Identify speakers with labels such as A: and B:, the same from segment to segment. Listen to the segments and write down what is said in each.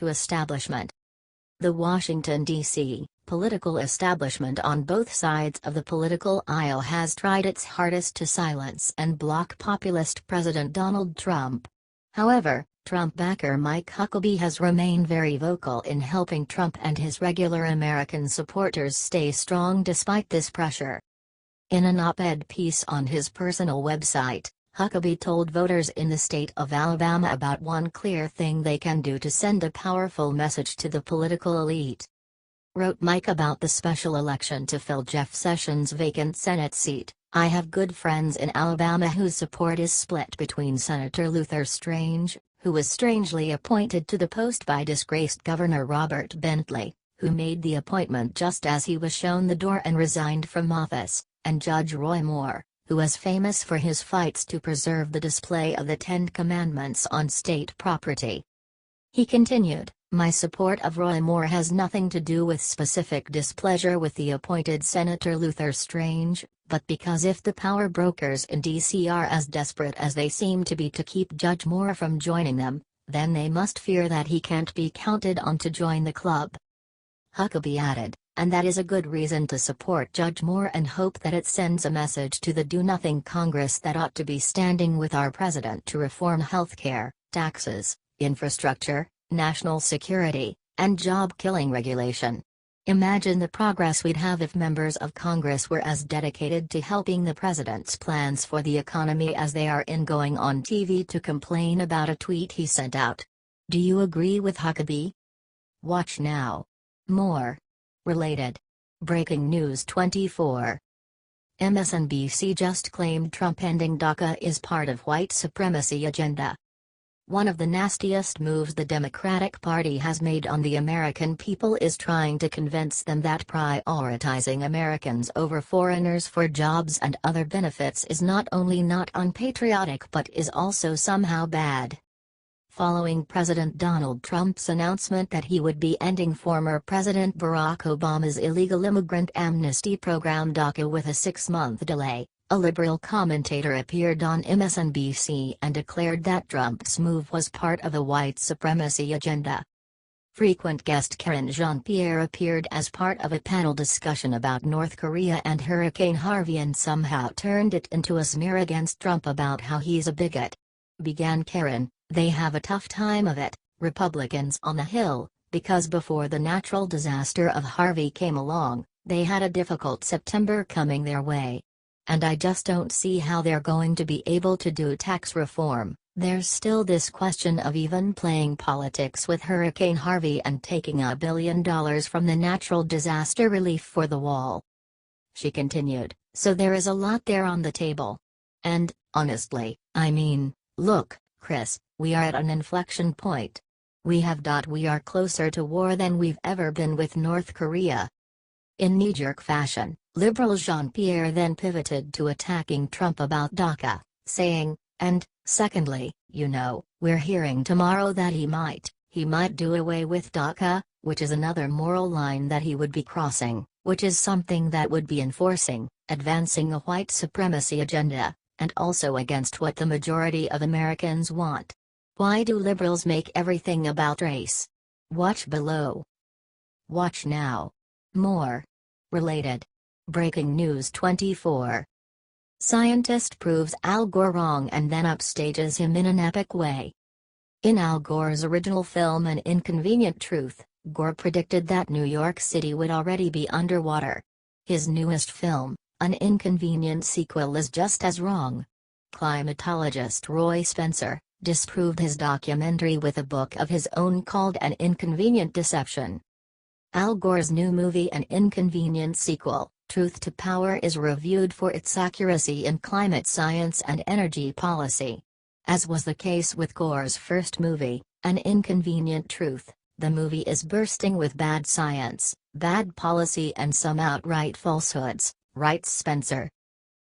A: to establishment. The Washington, D.C. political establishment on both sides of the political aisle has tried its hardest to silence and block populist President Donald Trump. However, Trump backer Mike Huckabee has remained very vocal in helping Trump and his regular American supporters stay strong despite this pressure. In an op-ed piece on his personal website, Huckabee told voters in the state of Alabama about one clear thing they can do to send a powerful message to the political elite. Wrote Mike about the special election to fill Jeff Sessions' vacant Senate seat, "I have good friends in Alabama whose support is split between Senator Luther Strange, who was strangely appointed to the post by disgraced Governor Robert Bentley, who made the appointment just as he was shown the door and resigned from office, and Judge Roy Moore, who was famous for his fights to preserve the display of the Ten Commandments on state property." He continued, "My support of Roy Moore has nothing to do with specific displeasure with the appointed Senator Luther Strange, but because if the power brokers in D.C. are as desperate as they seem to be to keep Judge Moore from joining them, then they must fear that he can't be counted on to join the club." Huckabee added, "And that is a good reason to support Judge Moore and hope that it sends a message to the do-nothing Congress that ought to be standing with our president to reform healthcare, taxes, infrastructure, national security, and job-killing regulation. Imagine the progress we'd have if members of Congress were as dedicated to helping the president's plans for the economy as they are in going on TV to complain about a tweet he sent out." Do you agree with Huckabee? Watch now. More. Related. Breaking News 24. MSNBC just claimed Trump ending DACA is part of white supremacy agenda. One of the nastiest moves the Democratic Party has made on the American people is trying to convince them that prioritizing Americans over foreigners for jobs and other benefits is not only not unpatriotic but is also somehow bad. Following President Donald Trump's announcement that he would be ending former President Barack Obama's illegal immigrant amnesty program DACA with a 6-month delay, a liberal commentator appeared on MSNBC and declared that Trump's move was part of a white supremacy agenda. Frequent guest Karen Jean-Pierre appeared as part of a panel discussion about North Korea and Hurricane Harvey and somehow turned it into a smear against Trump about how he's a bigot. Began Karen, "They have a tough time of it, Republicans on the Hill, because before the natural disaster of Harvey came along, they had a difficult September coming their way. And I just don't see how they're going to be able to do tax reform. There's still this question of even playing politics with Hurricane Harvey and taking $1 billion from the natural disaster relief for the wall." She continued, "So there is a lot there on the table. And, honestly, I mean, look, Chris, we are at an inflection point. We are closer to war than we've ever been with North Korea." In knee-jerk fashion, liberal Jean-Pierre then pivoted to attacking Trump about DACA, saying, "And, secondly, we're hearing tomorrow that he might do away with DACA, which is another moral line that he would be crossing, which is something that would be advancing a white supremacy agenda, and also against what the majority of Americans want. Why do liberals make everything about race? Watch below. Watch now. More. Related. Breaking News 24. Scientist proves Al Gore wrong and then upstages him in an epic way. In Al Gore's original film An Inconvenient Truth, Gore predicted that New York City would already be underwater. His newest film, An Inconvenient Sequel, is just as wrong. Climatologist Roy Spencer disproved his documentary with a book of his own called An Inconvenient Deception. Al Gore's new movie An Inconvenient Sequel, Truth to Power, is reviewed for its accuracy in climate science and energy policy. As was the case with Gore's first movie, An Inconvenient Truth, the movie is bursting with bad science, bad policy and some outright falsehoods, writes Spencer.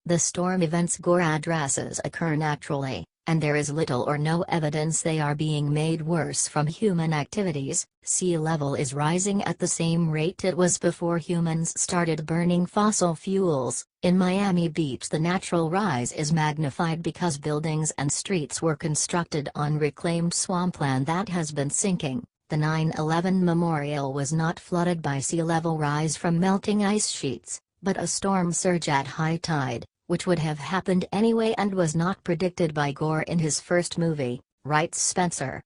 A: The storm events Gore addresses occur naturally, and there is little or no evidence they are being made worse from human activities. Sea level is rising at the same rate it was before humans started burning fossil fuels. In Miami Beach, the natural rise is magnified because buildings and streets were constructed on reclaimed swampland that has been sinking, The 9/11 memorial was not flooded by sea level rise from melting ice sheets, but a storm surge at high tide, which would have happened anyway and was not predicted by Gore in his first movie, writes Spencer.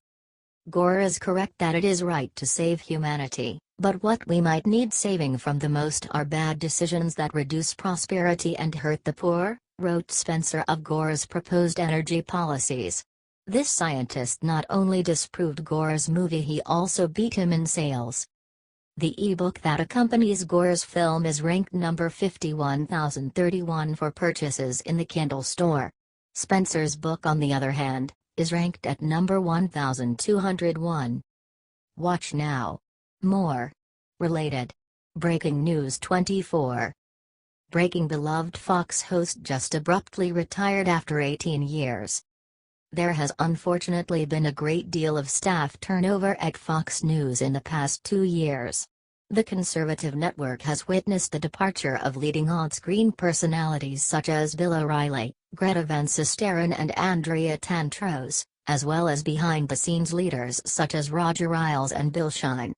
A: Gore is correct that it is right to save humanity, but what we might need saving from the most are bad decisions that reduce prosperity and hurt the poor, wrote Spencer of Gore's proposed energy policies. This scientist not only disproved Gore's movie, he also beat him in sales. The ebook that accompanies Gore's film is ranked number 51,031 for purchases in the Kindle store. Spencer's book, on the other hand, is ranked at number 1,201. Watch now. More. Related. Breaking News 24. Breaking: beloved Fox host just abruptly retired after 18 years. There has unfortunately been a great deal of staff turnover at Fox News in the past 2 years. The conservative network has witnessed the departure of leading on-screen personalities such as Bill O'Reilly, Greta Van Susteren and Andrea Tantros, as well as behind-the-scenes leaders such as Roger Ailes and Bill Shine.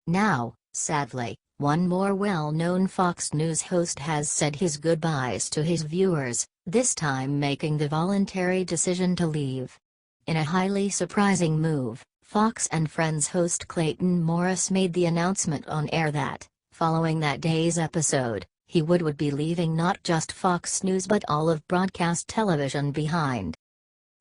A: Now, sadly, one more well-known Fox News host has said his goodbyes to his viewers, this time making the voluntary decision to leave. In a highly surprising move, Fox and Friends host Clayton Morris made the announcement on air that, following that day's episode, he would be leaving not just Fox News but all of broadcast television behind.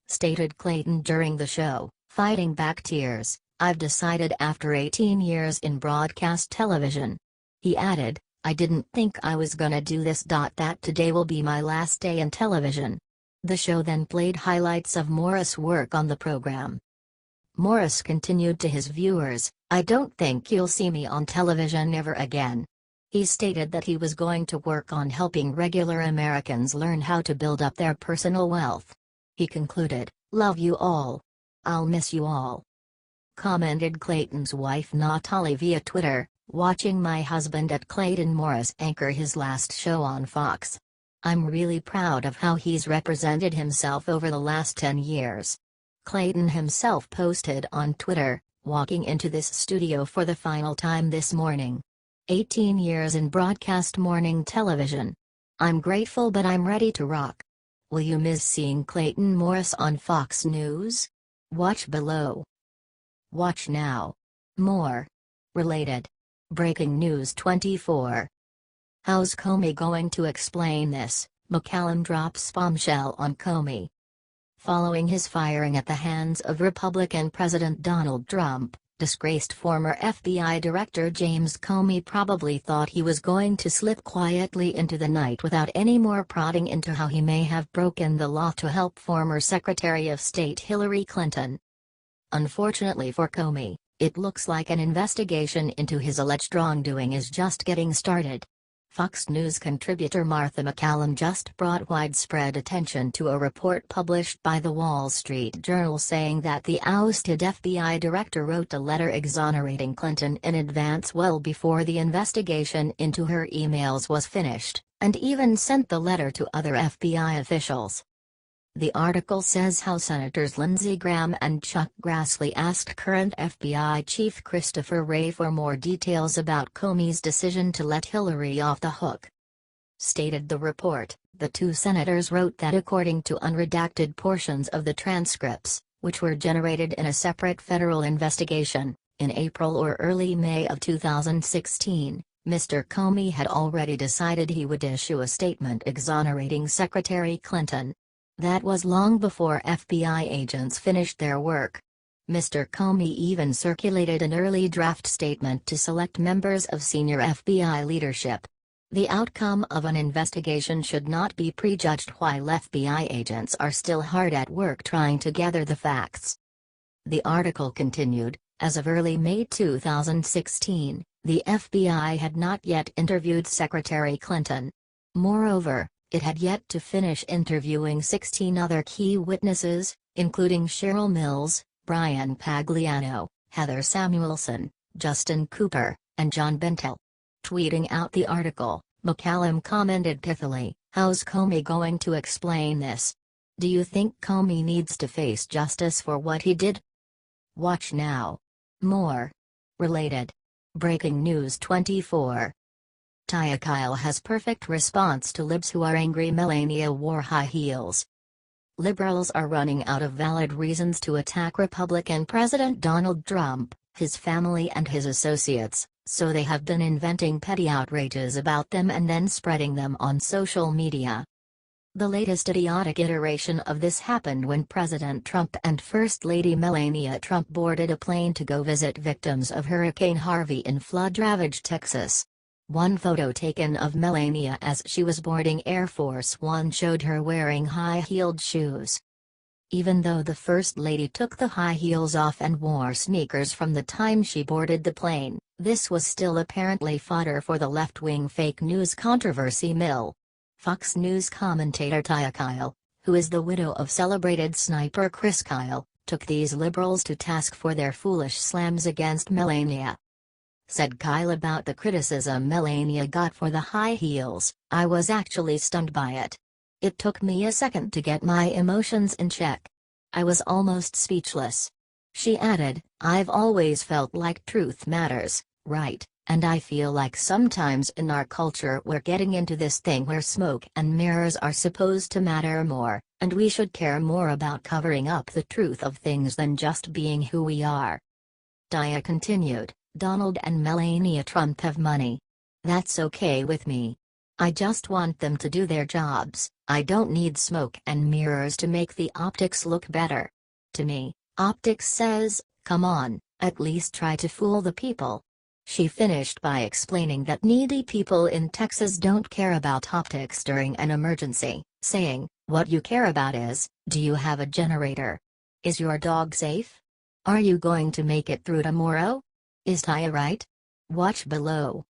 A: Stated Clayton during the show, fighting back tears, "I've decided after 18 years in broadcast television." He added, "I didn't think I was gonna do this. That today will be my last day in television." The show then played highlights of Morris' work on the program. Morris continued to his viewers, "I don't think you'll see me on television ever again." He stated that he was going to work on helping regular Americans learn how to build up their personal wealth. He concluded, "Love you all. I'll miss you all." Commented Clayton's wife Natalie via Twitter, "Watching my husband at Clayton Morris anchor his last show on Fox. I'm really proud of how he's represented himself over the last 10 years. Clayton himself posted on Twitter, "Walking into this studio for the final time this morning. 18 years in broadcast morning television. I'm grateful, but I'm ready to rock." Will you miss seeing Clayton Morris on Fox News? Watch below. Watch now. More. Related. Breaking News 24. How's Comey going to explain this? McCallum drops bombshell on Comey. Following his firing at the hands of Republican President Donald Trump, disgraced former FBI Director James Comey probably thought he was going to slip quietly into the night without any more prodding into how he may have broken the law to help former Secretary of State Hillary Clinton. Unfortunately for Comey, it looks like an investigation into his alleged wrongdoing is just getting started. Fox News contributor Martha McCallum just brought widespread attention to a report published by The Wall Street Journal saying that the ousted FBI director wrote a letter exonerating Clinton in advance well before the investigation into her emails was finished, and even sent the letter to other FBI officials. The article says how Senators Lindsey Graham and Chuck Grassley asked current FBI Chief Christopher Wray for more details about Comey's decision to let Hillary off the hook. Stated the report, the two senators wrote that according to unredacted portions of the transcripts, which were generated in a separate federal investigation, in April or early May of 2016, Mr. Comey had already decided he would issue a statement exonerating Secretary Clinton. That was long before FBI agents finished their work. Mr. Comey even circulated an early draft statement to select members of senior FBI leadership. The outcome of an investigation should not be prejudged while FBI agents are still hard at work trying to gather the facts. The article continued, as of early May 2016, the FBI had not yet interviewed Secretary Clinton. Moreover, it had yet to finish interviewing 16 other key witnesses, including Cheryl Mills, Brian Pagliano, Heather Samuelson, Justin Cooper, and John Bentel. Tweeting out the article, McCallum commented pithily, "How's Comey going to explain this? Do you think Comey needs to face justice for what he did? Watch now. More. Related. Breaking News 24. Taya Kyle has perfect response to libs who are angry Melania wore high heels. Liberals are running out of valid reasons to attack Republican President Donald Trump, his family and his associates, so they have been inventing petty outrages about them and then spreading them on social media. The latest idiotic iteration of this happened when President Trump and First Lady Melania Trump boarded a plane to go visit victims of Hurricane Harvey in flood-ravaged Texas. One photo taken of Melania as she was boarding Air Force One showed her wearing high-heeled shoes. Even though the First Lady took the high heels off and wore sneakers from the time she boarded the plane, this was still apparently fodder for the left-wing fake news controversy mill. Fox News commentator Taya Kyle, who is the widow of celebrated sniper Chris Kyle, took these liberals to task for their foolish slams against Melania. Said Kyle about the criticism Melania got for the high heels, "I was actually stunned by it. It took me a second to get my emotions in check. I was almost speechless." She added, "I've always felt like truth matters, right? And I feel like sometimes in our culture we're getting into this thing where smoke and mirrors are supposed to matter more, and we should care more about covering up the truth of things than just being who we are." Taya continued, "Donald and Melania Trump have money. That's okay with me. I just want them to do their jobs. I don't need smoke and mirrors to make the optics look better. To me, optics says, come on, at least try to fool the people." She finished by explaining that needy people in Texas don't care about optics during an emergency, saying, "What you care about is, do you have a generator? Is your dog safe? Are you going to make it through tomorrow? Is Taya right?" Watch below.